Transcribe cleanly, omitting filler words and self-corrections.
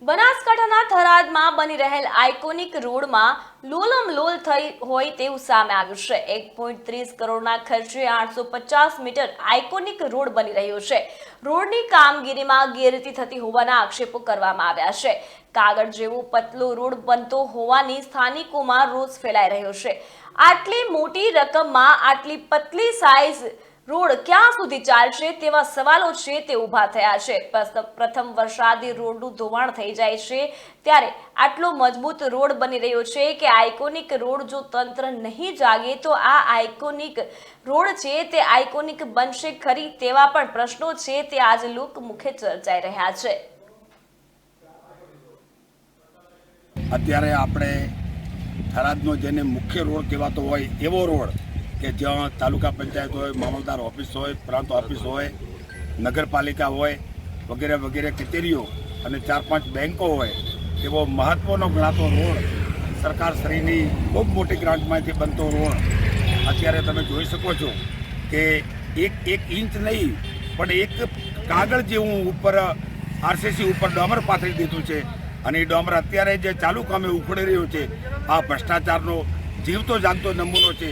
બનાસકાંઠાના થરાદમાં બની રહેલ આઇકોનિક રોડમાં લોલમલોલ થઈ હોય તેવું સામે આવ્યું છે। 1.30 કરોડના ખર્ચે 850 મીટર આઇકોનિક રોડ બની રહ્યો છે। રોડની કામગીરીમાં ગેરરીતિ થતી હોવાના આક્ષેપો કરવામાં આવ્યા છે। કાગળ જેવો પતલો રોડ બનતો હોવાની સ્થાનિકોમાં રોષ ફેલાઈ રહ્યો છે। આટલી મોટી રકમમાં આટલી પતલી સાઇઝ રોડ ક્યાં સુધી ચાલશે તેવા સવાલો છે તે ઊભા થયા છે। પ્રથમ વરસાદી રોડનું ધોવાણ થઈ જાય છે ત્યારે આટલો મજબૂત રોડ બની રહ્યો છે કે આઇકોનિક રોડ જો તંત્ર નહીં જાગે તો આ આઇકોનિક રોડ છે તે આઇકોનિક બનશે ખરી તેવા પણ પ્રશ્નો છે તે આજ લોકમુખે ચર્ચાઈ રહ્યા છે। અત્યારે આપણે થરાદનો જેને મુખ્ય રોડ કહેવાતો હોય એવો રોડ કે જ્યાં તાલુકા પંચાયત હોય, મામલતદાર ઓફિસ હોય, પ્રાંત ઓફિસ હોય, નગરપાલિકા હોય વગેરે વગેરે કચેરીઓ અને 4-5 બેંકો હોય એવો મહત્ત્વનો ગણાતો રોડ સરકારશ્રીની ખૂબ મોટી ગ્રાન્ટમાંથી બનતો રોડ અત્યારે તમે જોઈ શકો છો કે એક ઇંચ નહીં પણ એક કાગળ જેવું ઉપર આરસીસી ઉપર ડોમર પાથરી દીધું છે અને એ ડોમર અત્યારે જે ચાલુ કામે ઉખડી રહ્યું છે આ ભ્રષ્ટાચારનો જીવતો જાગતો નમૂનો છે।